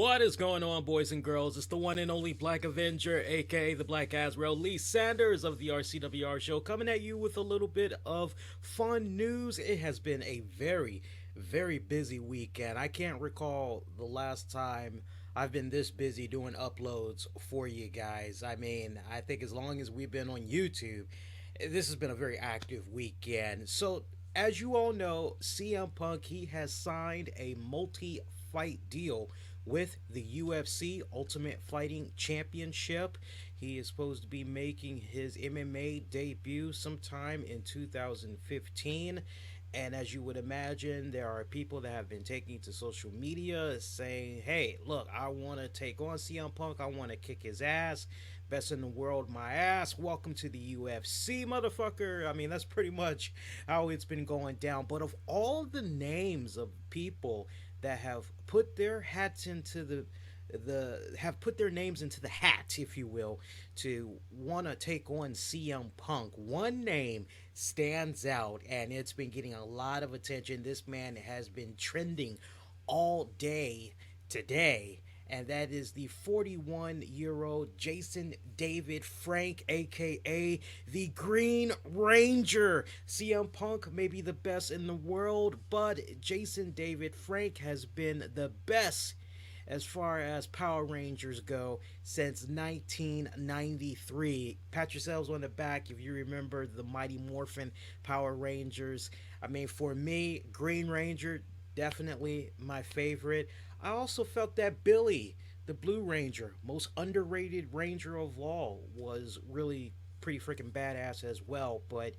What is going on, boys and girls? It's the one and only Black Avenger, aka the Black Azrael, Lee Sanders of the RCWR show, coming at you with a little bit of fun news. It has been a very busy weekend. I can't recall the last time I've been this busy doing uploads for you guys. I mean, I think as long as we've been on YouTube, this has been a very active weekend. So, as you all know, CM Punk, he has signed a multi-fight deal with the UFC Ultimate Fighting Championship. He is supposed to be making his MMA debut sometime in 2015. And as you would imagine, there are people that have been taking to social media saying, hey, look, I want to take on CM Punk. I want to kick his ass. Best in the world, my ass. Welcome to the UFC, motherfucker. I mean, that's pretty much how it's been going down. But of all the names of people that have put their hats into the have put their names into the hat, if you will, to want to take on CM Punk, one name stands out, and it's been getting a lot of attention. This man has been trending all day today, and that is the 41-year-old Jason David Frank, aka the Green Ranger. CM Punk may be the best in the world, but Jason David Frank has been the best as far as Power Rangers go since 1993. Pat yourselves on the back if you remember the Mighty Morphin Power Rangers. I mean, for me, Green Ranger, definitely my favorite. I also felt that Billy, the Blue Ranger, most underrated Ranger of all, was really pretty freaking badass as well. But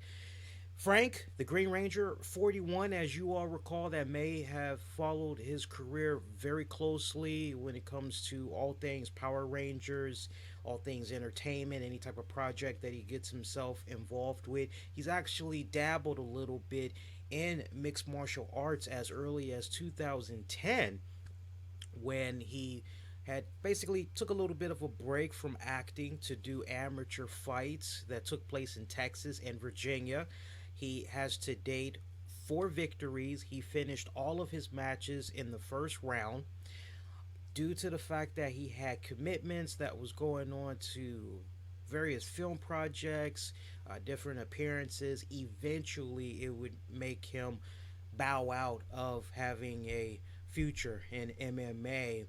Frank, the Green Ranger, 41, as you all recall, that may have followed his career very closely when it comes to all things Power Rangers, all things entertainment, any type of project that he gets himself involved with. He's actually dabbled a little bit in mixed martial arts as early as 2010, when he had basically took a little bit of a break from acting to do amateur fights that took place in Texas and Virginia. He has to date 4 victories. He finished all of his matches in the first round. Due to the fact that he had commitments that was going on to various film projects, different appearances, eventually it would make him bow out of having a future in MMA.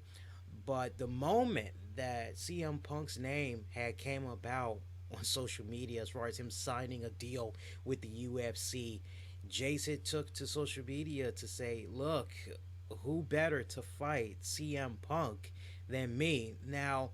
But the moment that CM Punk's name had came about on social media, as far as him signing a deal with the UFC, Jason took to social media to say, look, who better to fight CM Punk than me? Now,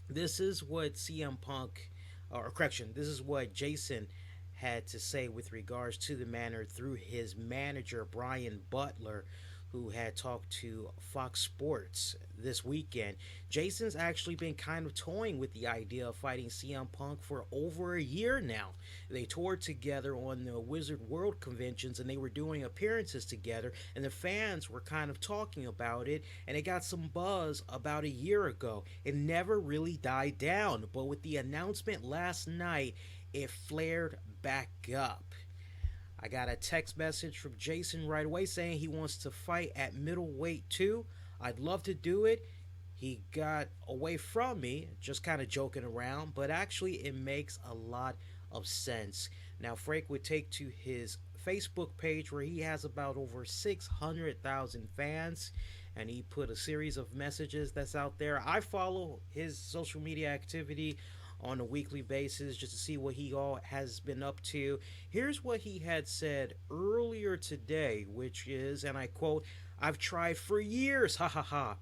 this is what CM Punk, or correction, this is what Jason had to say with regards to the matter through his manager, Brian Butler, who had talked to Fox Sports this weekend. Jason's actually been kind of toying with the idea of fighting CM Punk for over a year now. They toured together on the Wizard World conventions, and they were doing appearances together, and the fans were kind of talking about it, and it got some buzz about a year ago. It never really died down, but with the announcement last night, it flared back up. I got a text message from Jason right away saying he wants to fight at middleweight too. I'd love to do it. He got away from me, just kind of joking around, but actually it makes a lot of sense. Now, Frank would take to his Facebook page where he has about over 600,000 fans, and he put a series of messages that's out there. I follow his social media activity on a weekly basis just to see what he all has been up to. Here's what he had said earlier today, which is, and I quote, "I've tried for years, ha ha ha.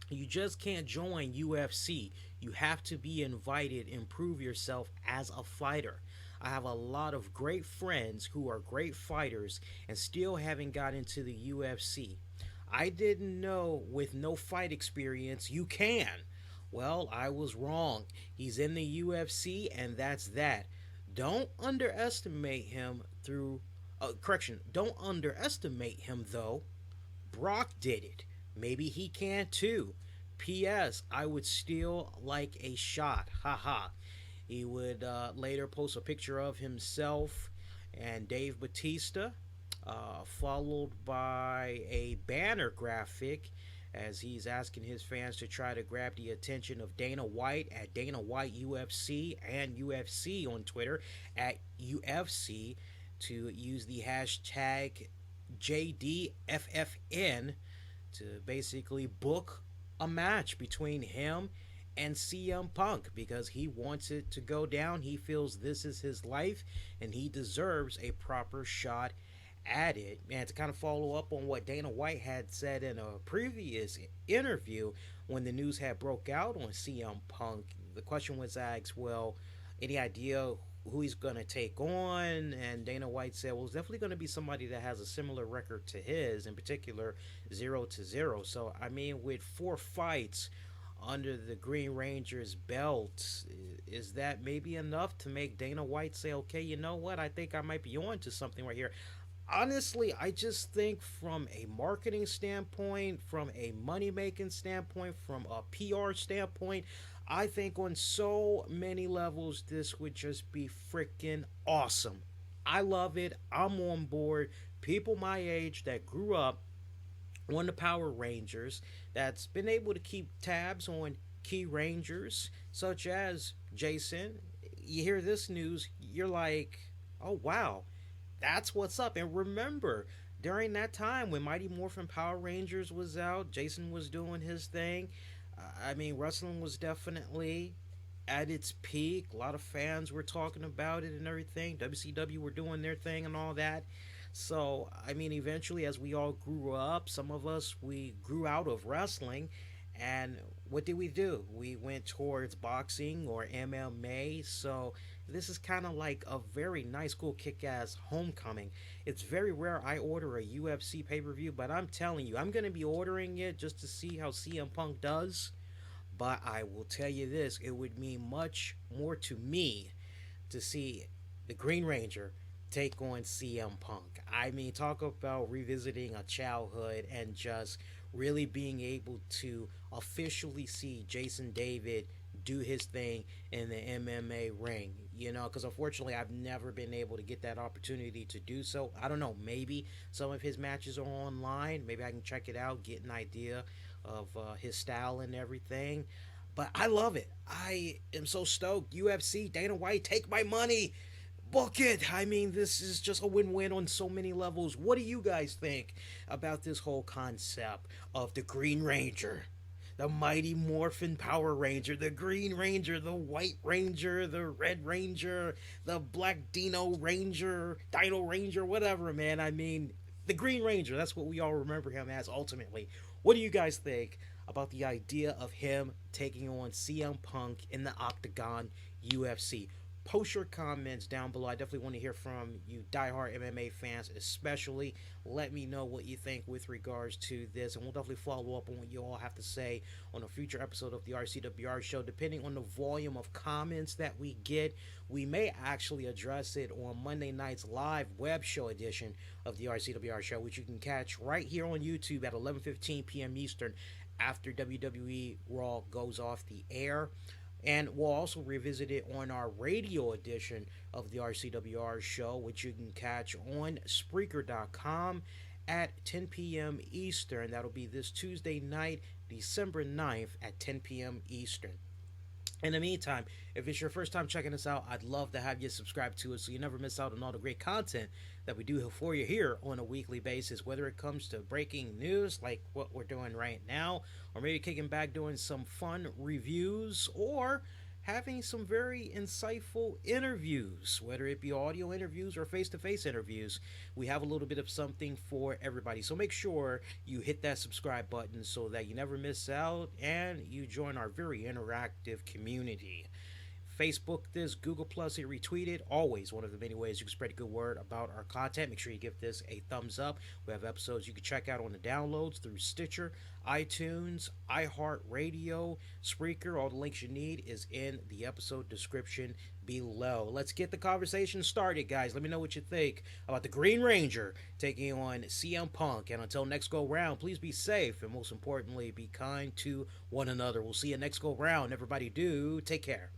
You just can't join UFC. You have to be invited and prove yourself as a fighter. I have a lot of great friends who are great fighters and still haven't got into the UFC. I didn't know with no fight experience you can. Well, I was wrong. He's in the UFC, and that's that. Don't underestimate him don't underestimate him, though. Brock did it. Maybe he can too. P.S. I would still like a shot. Haha." He would later post a picture of himself and Dave Bautista, followed by a banner graphic as he's asking his fans to try to grab the attention of Dana White at Dana White UFC and UFC on Twitter at UFC to use the hashtag JDFFN to basically book a match between him and CM Punk because he wants it to go down. He feels this is his life and he deserves a proper shot at it. And to kind of follow up on what Dana White had said in a previous interview when the news had broke out on CM Punk, the question was asked, well, any idea who he's going to take on? And Dana White said, well, it's definitely going to be somebody that has a similar record to his, in particular 0-0. So, I mean, with 4 fights under the Green Ranger's belt, is that maybe enough to make Dana White say, okay, you know what, I think I might be on to something right here? Honestly, I just think from a marketing standpoint, from a money making standpoint, from a PR standpoint, I think on so many levels this would just be freaking awesome. I love it. I'm on board. People my age that grew up on the Power Rangers, that's been able to keep tabs on key Rangers such as Jason. You hear this news, you're like, oh wow, that's what's up. And remember, during that time when Mighty Morphin Power Rangers was out, Jason was doing his thing. I mean, wrestling was definitely at its peak. A lot of fans were talking about it and everything. WCW were doing their thing and all that. So, I mean, eventually, as we all grew up, some of us, we grew out of wrestling. And what did we do? We went towards boxing or MMA. So, this is kind of like a very nice, cool, kick ass homecoming. It's very rare I order a UFC pay per view, but I'm telling you, I'm going to be ordering it just to see how CM Punk does. But I will tell you this, it would mean much more to me to see the Green Ranger take on CM Punk. I mean, talk about revisiting a childhood and just really being able to officially see Jason David do his thing in the MMA ring. You know, because unfortunately I've never been able to get that opportunity to do so. I don't know, maybe some of his matches are online. Maybe I can check it out, get an idea of his style and everything. But I love it. I am so stoked. UFC, Dana White, take my money. Book it. I mean, this is just a win-win on so many levels. What do you guys think about this whole concept of the Green Ranger, the Mighty Morphin Power Ranger, the Green Ranger, the White Ranger, the Red Ranger, the Black Dino Ranger, whatever, man? I mean, the Green Ranger, that's what we all remember him as ultimately. What do you guys think about the idea of him taking on CM Punk in the Octagon UFC? Post your comments down below. I definitely want to hear from you diehard MMA fans, especially. Let me know what you think with regards to this, and we'll definitely follow up on what you all have to say on a future episode of the RCWR show. Depending on the volume of comments that we get, we may actually address it on Monday night's live web show edition of the RCWR show, which you can catch right here on YouTube at 11:15 p.m. Eastern after WWE Raw goes off the air. And we'll also revisit it on our radio edition of the RCWR show, which you can catch on Spreaker.com at 10 p.m. Eastern. That'll be this Tuesday night, December 9th at 10 p.m. Eastern. In the meantime, if it's your first time checking us out, I'd love to have you subscribe to us so you never miss out on all the great content that we do for you here on a weekly basis, whether it comes to breaking news like what we're doing right now, or maybe kicking back doing some fun reviews, or having some very insightful interviews, whether it be audio interviews or face-to-face interviews. We have a little bit of something for everybody. So make sure you hit that subscribe button so that you never miss out and you join our very interactive community. Facebook this, Google Plus it, retweet it. Always one of the many ways you can spread a good word about our content. Make sure you give this a thumbs up. We have episodes you can check out on the downloads through Stitcher, iTunes, iHeartRadio, Spreaker. All the links you need is in the episode description below. Let's get the conversation started, guys. Let me know what you think about the Green Ranger taking on CM Punk. And until next go round, please be safe and most importantly, be kind to one another. We'll see you next go round. Everybody do take care.